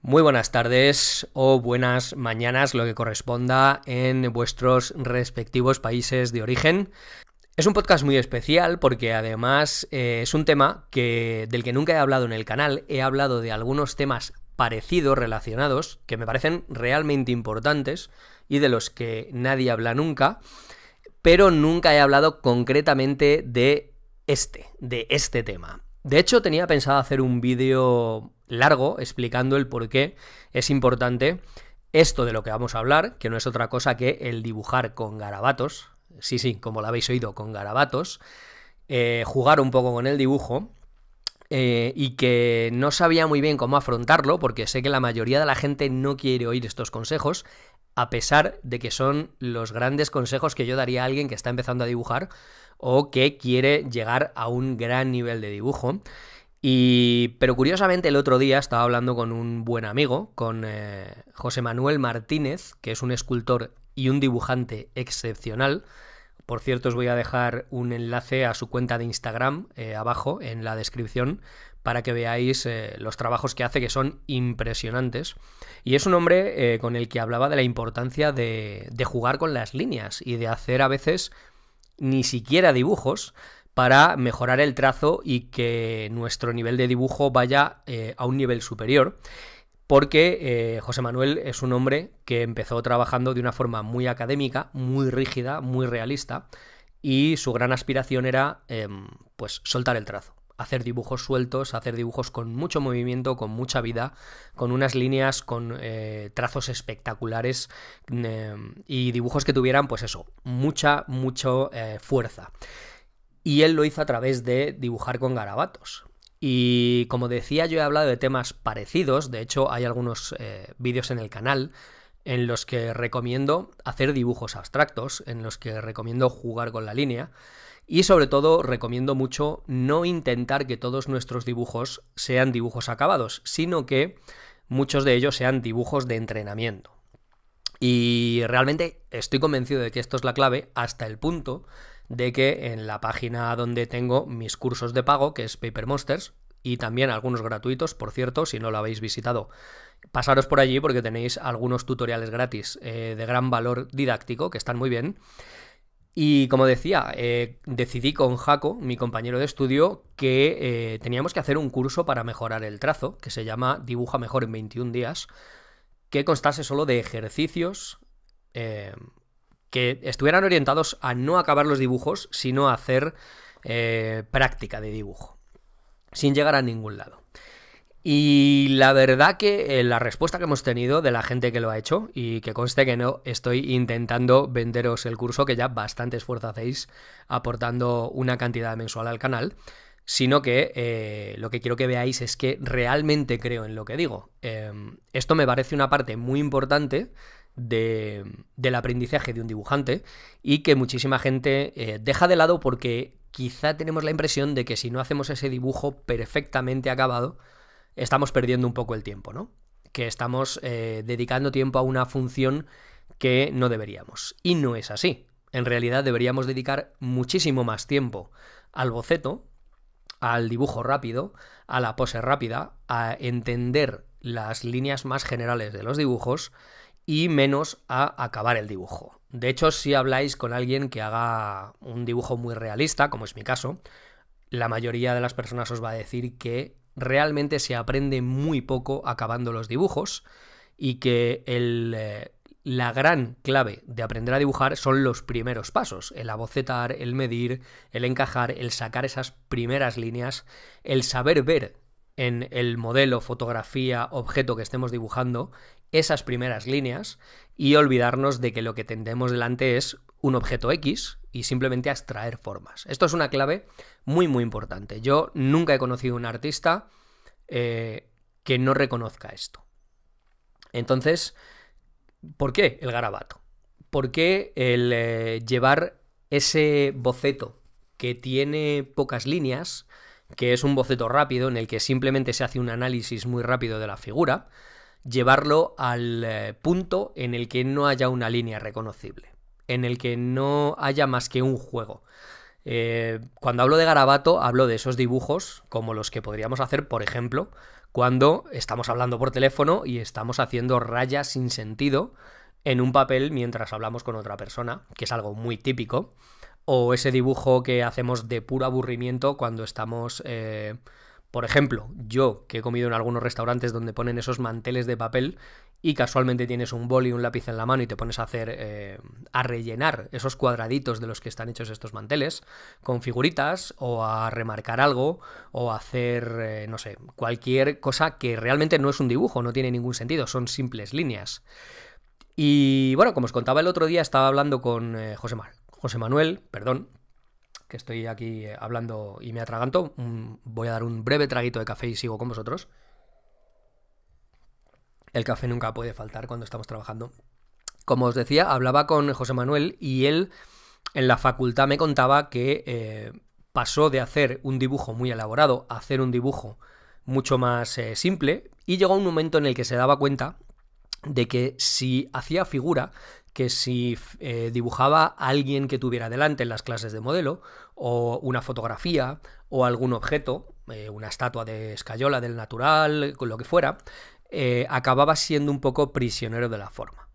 Muy buenas tardes o buenas mañanas, lo que corresponda en vuestros respectivos países de origen. Es un podcast muy especial porque además es un tema del que nunca he hablado en el canal. He hablado de algunos temas parecidos, relacionados, que me parecen realmente importantes y de los que nadie habla nunca, pero nunca he hablado concretamente de este tema. De hecho, tenía pensado hacer un vídeo largo explicando el por qué es importante esto de lo que vamos a hablar, que no es otra cosa que el dibujar con garabatos. Sí, sí, como lo habéis oído, con garabatos. Jugar un poco con el dibujo. Y que no sabía muy bien cómo afrontarlo, porque sé que la mayoría de la gente no quiere oír estos consejos, a pesar de que son los grandes consejos que yo daría a alguien que está empezando a dibujar o que quiere llegar a un gran nivel de dibujo. Pero curiosamente el otro día estaba hablando con un buen amigo, con José Manuel Martínez, que es un escultor y un dibujante excepcional. Por cierto, os voy a dejar un enlace a su cuenta de Instagram abajo en la descripción para que veáis los trabajos que hace, que son impresionantes. Y es un hombre con el que hablaba de la importancia de jugar con las líneas y de hacer a veces ni siquiera dibujos para mejorar el trazo y que nuestro nivel de dibujo vaya a un nivel superior. Porque José Manuel es un hombre que empezó trabajando de una forma muy académica, muy rígida, muy realista, y su gran aspiración era pues soltar el trazo, hacer dibujos sueltos, hacer dibujos con mucho movimiento, con mucha vida, con unas líneas, con trazos espectaculares y dibujos que tuvieran, pues eso, mucha fuerza. Y él lo hizo a través de dibujar con garabatos. Y como decía, yo he hablado de temas parecidos. De hecho, hay algunos vídeos en el canal en los que recomiendo hacer dibujos abstractos, en los que recomiendo jugar con la línea. Y sobre todo recomiendo mucho no intentar que todos nuestros dibujos sean dibujos acabados, sino que muchos de ellos sean dibujos de entrenamiento. Y realmente estoy convencido de que esto es la clave, hasta el punto de que en la página donde tengo mis cursos de pago, que es Paper Monsters, y también algunos gratuitos, por cierto, si no lo habéis visitado, pasaros por allí porque tenéis algunos tutoriales gratis de gran valor didáctico, que están muy bien. Y como decía, decidí con Jaco, mi compañero de estudio, que teníamos que hacer un curso para mejorar el trazo, que se llama Dibuja Mejor en 21 días, que constase solo de ejercicios que estuvieran orientados a no acabar los dibujos, sino a hacer práctica de dibujo, sin llegar a ningún lado. Y la verdad que la respuesta que hemos tenido de la gente que lo ha hecho, y que conste que no estoy intentando venderos el curso, que ya bastante esfuerzo hacéis aportando una cantidad mensual al canal, sino que lo que quiero que veáis es que realmente creo en lo que digo. Esto me parece una parte muy importante del aprendizaje de un dibujante y que muchísima gente deja de lado porque quizá tenemos la impresión de que si no hacemos ese dibujo perfectamente acabado, estamos perdiendo un poco el tiempo, ¿no? Que estamos dedicando tiempo a una función que no deberíamos. Y no es así. En realidad deberíamos dedicar muchísimo más tiempo al boceto, al dibujo rápido, a la pose rápida, a entender las líneas más generales de los dibujos y menos a acabar el dibujo. De hecho, si habláis con alguien que haga un dibujo muy realista, como es mi caso, la mayoría de las personas os va a decir que realmente se aprende muy poco acabando los dibujos y que la gran clave de aprender a dibujar son los primeros pasos, el abocetar, el medir, el encajar, el sacar esas primeras líneas, el saber ver en el modelo, fotografía, objeto que estemos dibujando esas primeras líneas y olvidarnos de que lo que tendremos delante es un objeto X y simplemente a extraer formas. Esto es una clave muy importante. Yo nunca he conocido un artista que no reconozca esto. Entonces, ¿por qué el garabato? ¿Por qué el llevar ese boceto que tiene pocas líneas, que es un boceto rápido en el que simplemente se hace un análisis muy rápido de la figura, llevarlo al punto en el que no haya una línea reconocible, en el que no haya más que un juego? Cuando hablo de garabato, hablo de esos dibujos como los que podríamos hacer, por ejemplo, cuando estamos hablando por teléfono y estamos haciendo rayas sin sentido en un papel mientras hablamos con otra persona, que es algo muy típico, o ese dibujo que hacemos de puro aburrimiento cuando estamos... por ejemplo, yo que he comido en algunos restaurantes donde ponen esos manteles de papel y casualmente tienes un boli y un lápiz en la mano y te pones a hacer, a rellenar esos cuadraditos de los que están hechos estos manteles con figuritas o a remarcar algo o a hacer, no sé, cualquier cosa que realmente no es un dibujo, no tiene ningún sentido, son simples líneas. Y bueno, como os contaba el otro día, estaba hablando con José Manuel, perdón, que estoy aquí hablando y me atraganto. Voy a dar un breve traguito de café y sigo con vosotros. El café nunca puede faltar cuando estamos trabajando. Como os decía, hablaba con José Manuel y él en la facultad me contaba que pasó de hacer un dibujo muy elaborado a hacer un dibujo mucho más simple, y llegó un momento en el que se daba cuenta de que si hacía figura, que si dibujaba a alguien que tuviera delante en las clases de modelo, o una fotografía, o algún objeto, una estatua de escayola del natural, con lo que fuera, acababa siendo un poco prisionero de la forma.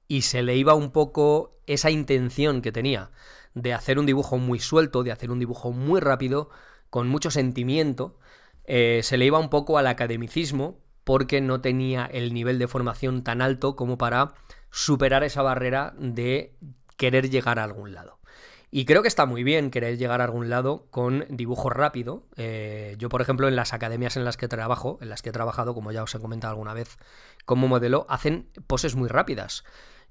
Y se le iba un poco esa intención que tenía de hacer un dibujo muy suelto, de hacer un dibujo muy rápido, con mucho sentimiento, se le iba un poco al academicismo, porque no tenía el nivel de formación tan alto como para superar esa barrera de querer llegar a algún lado. Y creo que está muy bien querer llegar a algún lado con dibujo rápido. Yo, por ejemplo, en las academias en las que trabajo, en las que he trabajado, como ya os he comentado alguna vez, como modelo, hacen poses muy rápidas.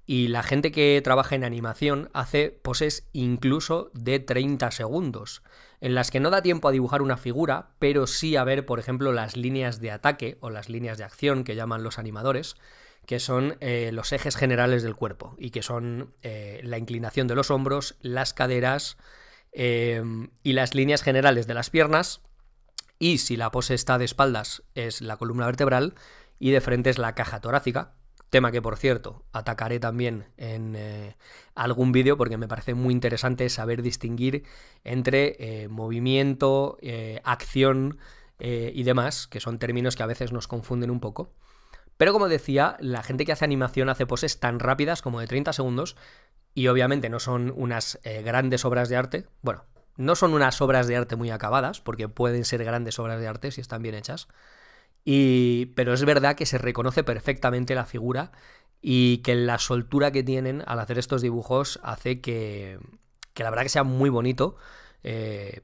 Y la gente que trabaja en animación hace poses incluso de 30 segundos, en las que no da tiempo a dibujar una figura, pero sí a ver, por ejemplo, las líneas de ataque o las líneas de acción que llaman los animadores, que son los ejes generales del cuerpo y que son la inclinación de los hombros, las caderas y las líneas generales de las piernas, y si la pose está de espaldas es la columna vertebral y de frente es la caja torácica, tema que, por cierto, atacaré también en algún vídeo porque me parece muy interesante saber distinguir entre movimiento, acción y demás, que son términos que a veces nos confunden un poco. Pero como decía, la gente que hace animación hace poses tan rápidas como de 30 segundos y obviamente no son unas grandes obras de arte. Bueno, no son unas obras de arte muy acabadas, porque pueden ser grandes obras de arte si están bien hechas. Pero es verdad que se reconoce perfectamente la figura y que la soltura que tienen al hacer estos dibujos hace que la verdad que sea muy bonito,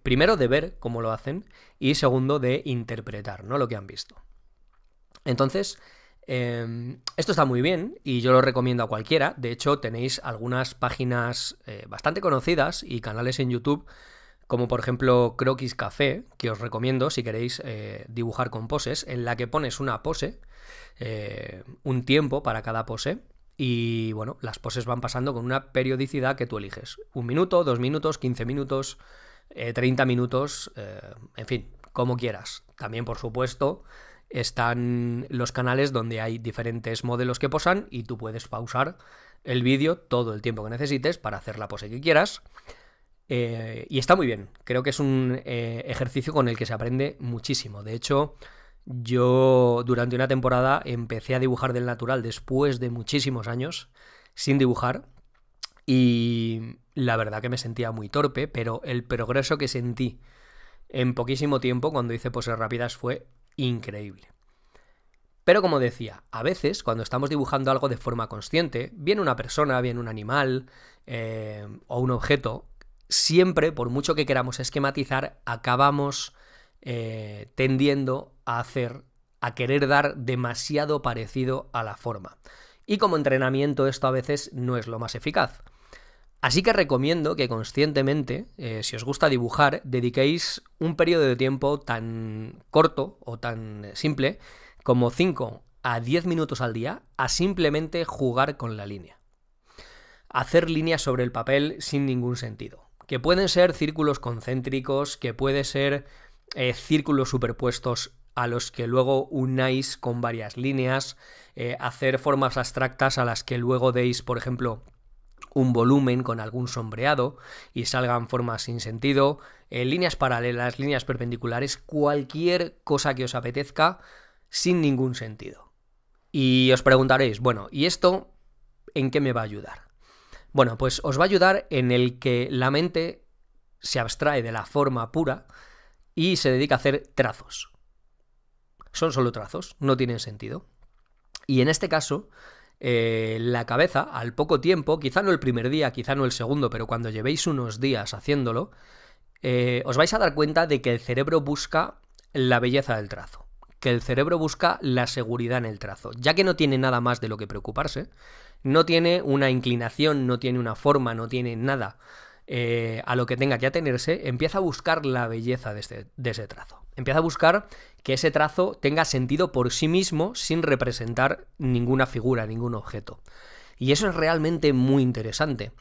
primero de ver cómo lo hacen y segundo de interpretar, ¿no?, lo que han visto. Entonces, esto está muy bien y yo lo recomiendo a cualquiera. De hecho, tenéis algunas páginas bastante conocidas y canales en YouTube, como por ejemplo Croquis Café, que os recomiendo si queréis dibujar con poses, en la que pones una pose, un tiempo para cada pose, y bueno, las poses van pasando con una periodicidad que tú eliges. 1 minuto, 2 minutos, 15 minutos, 30 minutos, en fin, como quieras. También, por supuesto, están los canales donde hay diferentes modelos que posan y tú puedes pausar el vídeo todo el tiempo que necesites para hacer la pose que quieras. Y está muy bien, creo que es un ejercicio con el que se aprende muchísimo. De hecho, yo durante una temporada empecé a dibujar del natural después de muchísimos años sin dibujar y la verdad que me sentía muy torpe, pero el progreso que sentí en poquísimo tiempo cuando hice poses rápidas fue increíble. Pero como decía, a veces cuando estamos dibujando algo de forma consciente, bien una persona, bien un animal o un objeto, siempre, por mucho que queramos esquematizar, acabamos tendiendo a querer dar demasiado parecido a la forma. Y como entrenamiento esto a veces no es lo más eficaz. Así que recomiendo que conscientemente, si os gusta dibujar, dediquéis un periodo de tiempo tan corto o tan simple como 5 a 10 minutos al día a simplemente jugar con la línea. Hacer líneas sobre el papel sin ningún sentido. Que pueden ser círculos concéntricos, que pueden ser círculos superpuestos a los que luego unáis con varias líneas, hacer formas abstractas a las que luego deis, por ejemplo, un volumen con algún sombreado y salgan formas sin sentido, líneas paralelas, líneas perpendiculares, cualquier cosa que os apetezca sin ningún sentido. Y os preguntaréis, bueno, ¿y esto en qué me va a ayudar? Bueno, pues os va a ayudar en el que la mente se abstrae de la forma pura y se dedica a hacer trazos. Son solo trazos, no tienen sentido. Y en este caso, la cabeza, al poco tiempo, quizá no el primer día, quizá no el segundo, pero cuando llevéis unos días haciéndolo, os vais a dar cuenta de que el cerebro busca la belleza del trazo, que el cerebro busca la seguridad en el trazo, ya que no tiene nada más de lo que preocuparse, no tiene una inclinación, no tiene una forma, no tiene nada a lo que tenga que atenerse, empieza a buscar la belleza de ese trazo. Empieza a buscar que ese trazo tenga sentido por sí mismo sin representar ninguna figura, ningún objeto. Y eso es realmente muy interesante,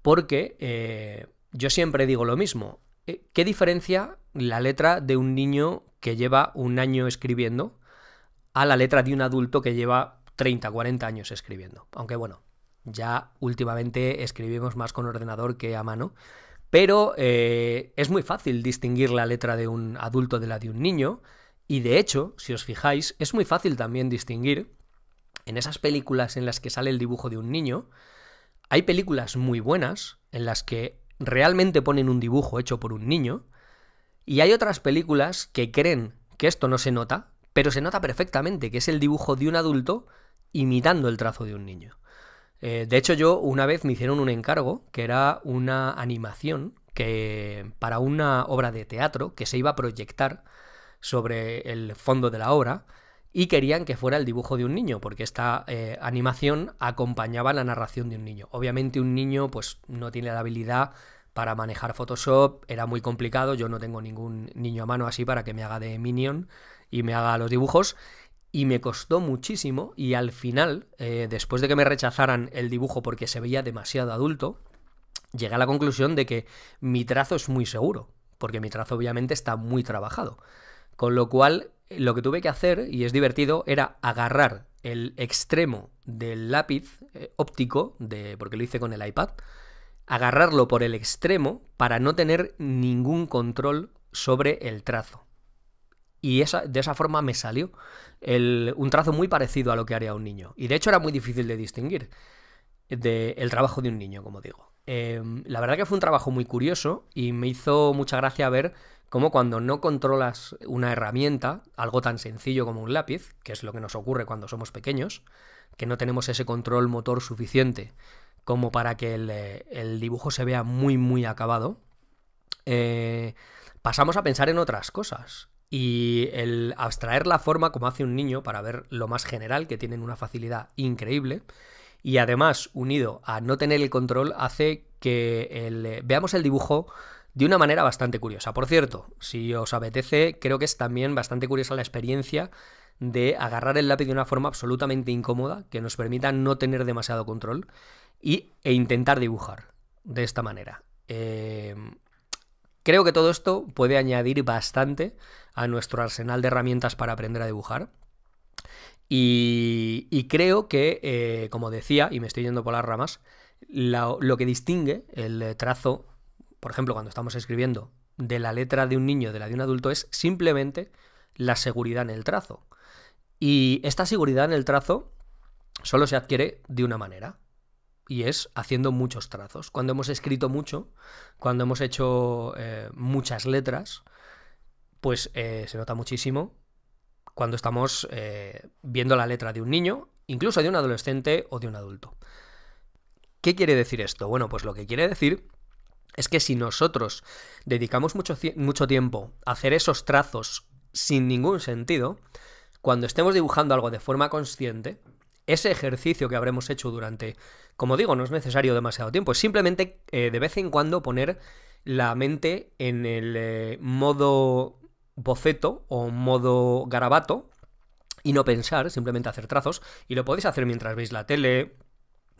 porque yo siempre digo lo mismo. ¿Qué diferencia la letra de un niño que lleva un año escribiendo a la letra de un adulto que lleva 30, 40 años escribiendo? Aunque bueno, ya últimamente escribimos más con ordenador que a mano, pero es muy fácil distinguir la letra de un adulto de la de un niño, y de hecho, si os fijáis, es muy fácil también distinguir en esas películas en las que sale el dibujo de un niño. Hay películas muy buenas en las que realmente ponen un dibujo hecho por un niño, y hay otras películas que creen que esto no se nota, pero se nota perfectamente, que es el dibujo de un adulto imitando el trazo de un niño. De hecho, yo una vez me hicieron un encargo, que era una animación para una obra de teatro que se iba a proyectar sobre el fondo de la obra, y querían que fuera el dibujo de un niño, porque esta animación acompañaba la narración de un niño. Obviamente un niño pues no tiene la habilidad para manejar Photoshop, era muy complicado, yo no tengo ningún niño a mano así para que me haga de Minion y me haga los dibujos, y me costó muchísimo, y al final, después de que me rechazaran el dibujo porque se veía demasiado adulto, llegué a la conclusión de que mi trazo es muy seguro, porque mi trazo obviamente está muy trabajado. Con lo cual, lo que tuve que hacer, y es divertido, era agarrar el extremo del lápiz óptico, porque lo hice con el iPad, agarrarlo por el extremo para no tener ningún control sobre el trazo. Y de esa forma me salió un trazo muy parecido a lo que haría un niño. Y de hecho era muy difícil de distinguir el trabajo de un niño, como digo. La verdad que fue un trabajo muy curioso y me hizo mucha gracia ver cómo cuando no controlas una herramienta, algo tan sencillo como un lápiz, que es lo que nos ocurre cuando somos pequeños, que no tenemos ese control motor suficiente como para que el dibujo se vea muy, muy acabado, pasamos a pensar en otras cosas. Y el abstraer la forma como hace un niño para ver lo más general, que tienen una facilidad increíble, y además unido a no tener el control, hace que veamos el dibujo de una manera bastante curiosa. Por cierto, si os apetece, creo que es también bastante curiosa la experiencia de agarrar el lápiz de una forma absolutamente incómoda, que nos permita no tener demasiado control, e intentar dibujar de esta manera. Creo que todo esto puede añadir bastante a nuestro arsenal de herramientas para aprender a dibujar. Y creo que, como decía, y me estoy yendo por las ramas, lo que distingue el trazo, por ejemplo, cuando estamos escribiendo, de la letra de un niño de la de un adulto, es simplemente la seguridad en el trazo. Y esta seguridad en el trazo solo se adquiere de una manera, y es haciendo muchos trazos. Cuando hemos escrito mucho, cuando hemos hecho muchas letras, pues se nota muchísimo cuando estamos viendo la letra de un niño, incluso de un adolescente o de un adulto. ¿Qué quiere decir esto? Bueno, pues lo que quiere decir es que si nosotros dedicamos mucho tiempo a hacer esos trazos sin ningún sentido, cuando estemos dibujando algo de forma consciente, ese ejercicio que habremos hecho durante, como digo, no es necesario demasiado tiempo, es simplemente de vez en cuando poner la mente en el modo boceto o modo garabato y no pensar, simplemente hacer trazos, y lo podéis hacer mientras veis la tele,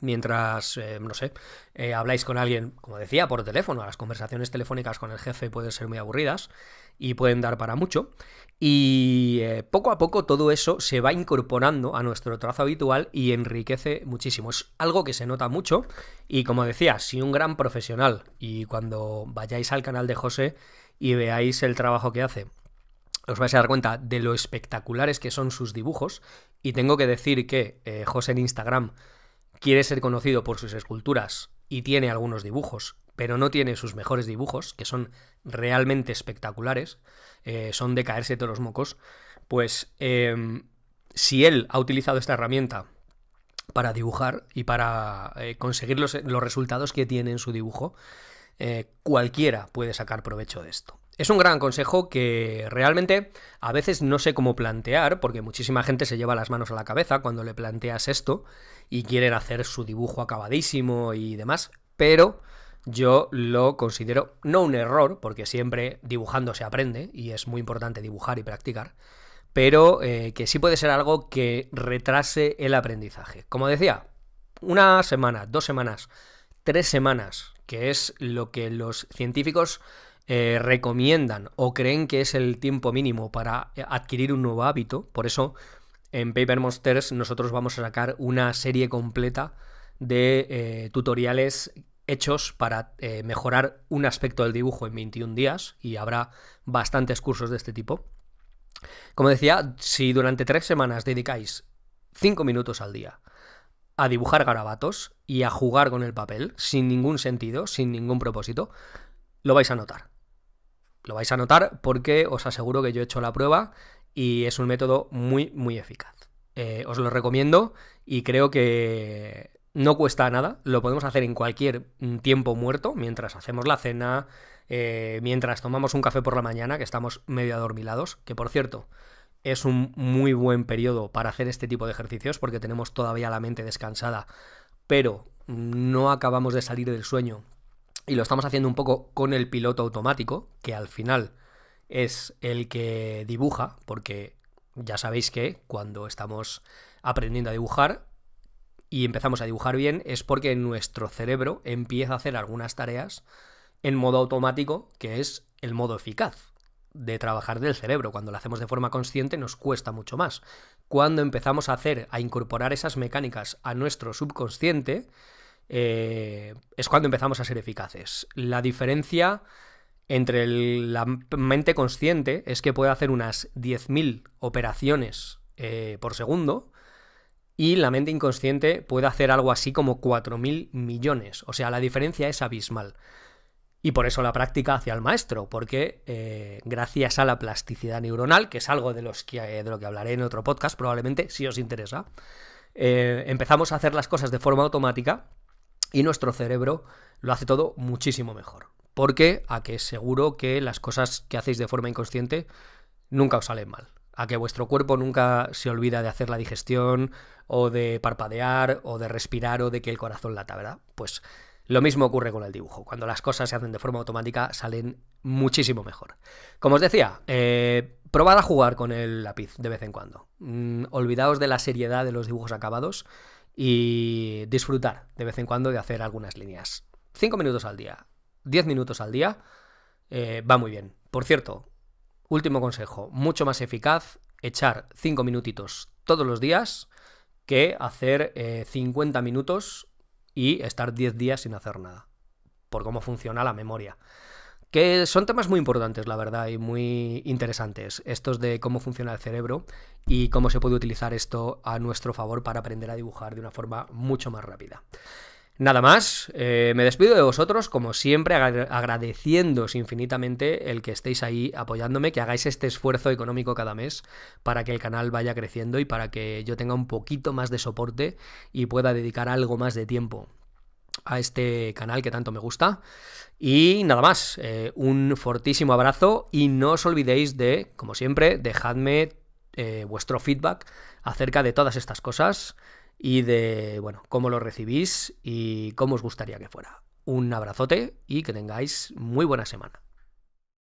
mientras, no sé, habláis con alguien, como decía, por teléfono. Las conversaciones telefónicas con el jefe pueden ser muy aburridas y pueden dar para mucho. Y poco a poco todo eso se va incorporando a nuestro trazo habitual y enriquece muchísimo. Es algo que se nota mucho y, como decía, si un gran profesional, y cuando vayáis al canal de José y veáis el trabajo que hace, os vais a dar cuenta de lo espectaculares que son sus dibujos. Y tengo que decir que José en Instagram quiere ser conocido por sus esculturas y tiene algunos dibujos, pero no tiene sus mejores dibujos, que son realmente espectaculares, son de caerse todos los mocos. Pues si él ha utilizado esta herramienta para dibujar y para conseguir los resultados que tiene en su dibujo, cualquiera puede sacar provecho de esto. Es un gran consejo que realmente a veces no sé cómo plantear, porque muchísima gente se lleva las manos a la cabeza cuando le planteas esto y quieren hacer su dibujo acabadísimo y demás, pero yo lo considero no un error, porque siempre dibujando se aprende y es muy importante dibujar y practicar, pero que sí puede ser algo que retrase el aprendizaje. Como decía, 1 semana, 2 semanas, 3 semanas, que es lo que los científicos recomiendan o creen que es el tiempo mínimo para adquirir un nuevo hábito. Por eso en Paper Monsters nosotros vamos a sacar una serie completa de tutoriales hechos para mejorar un aspecto del dibujo en 21 días, y habrá bastantes cursos de este tipo. Como decía, si durante 3 semanas dedicáis 5 minutos al día a dibujar garabatos y a jugar con el papel sin ningún sentido, sin ningún propósito, lo vais a notar. Lo vais a notar porque os aseguro que yo he hecho la prueba y es un método muy, muy eficaz. Os lo recomiendo y creo que no cuesta nada. Lo podemos hacer en cualquier tiempo muerto, mientras hacemos la cena, mientras tomamos un café por la mañana, que estamos medio adormilados, que por cierto es un muy buen periodo para hacer este tipo de ejercicios porque tenemos todavía la mente descansada, pero no acabamos de salir del sueño. Y lo estamos haciendo un poco con el piloto automático, que al final es el que dibuja, porque ya sabéis que cuando estamos aprendiendo a dibujar y empezamos a dibujar bien es porque nuestro cerebro empieza a hacer algunas tareas en modo automático, que es el modo eficaz de trabajar del cerebro. Cuando lo hacemos de forma consciente nos cuesta mucho más. Cuando empezamos a incorporar esas mecánicas a nuestro subconsciente, es cuando empezamos a ser eficaces. La diferencia entre la mente consciente es que puede hacer unas 10.000 operaciones por segundo, y la mente inconsciente puede hacer algo así como 4.000 millones. O sea, la diferencia es abismal. Y por eso la práctica hacia el maestro, porque gracias a la plasticidad neuronal, que es algo de lo que hablaré en otro podcast probablemente, si os interesa, empezamos a hacer las cosas de forma automática y nuestro cerebro lo hace todo muchísimo mejor. Porque a que seguro que las cosas que hacéis de forma inconsciente nunca os salen mal. A que vuestro cuerpo nunca se olvida de hacer la digestión, o de parpadear, o de respirar, o de que el corazón lata, ¿verdad? Pues lo mismo ocurre con el dibujo. Cuando las cosas se hacen de forma automática, salen muchísimo mejor. Como os decía, probad a jugar con el lápiz de vez en cuando. Olvidaos de la seriedad de los dibujos acabados y disfrutar de vez en cuando de hacer algunas líneas. 5 minutos al día, 10 minutos al día, va muy bien. Por cierto, último consejo, mucho más eficaz echar 5 minutitos todos los días que hacer 50 minutos y estar 10 días sin hacer nada, por cómo funciona la memoria. Que son temas muy importantes, la verdad, y muy interesantes, estos de cómo funciona el cerebro y cómo se puede utilizar esto a nuestro favor para aprender a dibujar de una forma mucho más rápida. Nada más, me despido de vosotros, como siempre, agradeciéndoos infinitamente el que estéis ahí apoyándome, que hagáis este esfuerzo económico cada mes para que el canal vaya creciendo y para que yo tenga un poquito más de soporte y pueda dedicar algo más de tiempo a este canal que tanto me gusta. Y nada más, un fortísimo abrazo y no os olvidéis de, como siempre, dejadme vuestro feedback acerca de todas estas cosas y de, bueno, cómo lo recibís y cómo os gustaría que fuera. Un abrazote y que tengáis muy buena semana.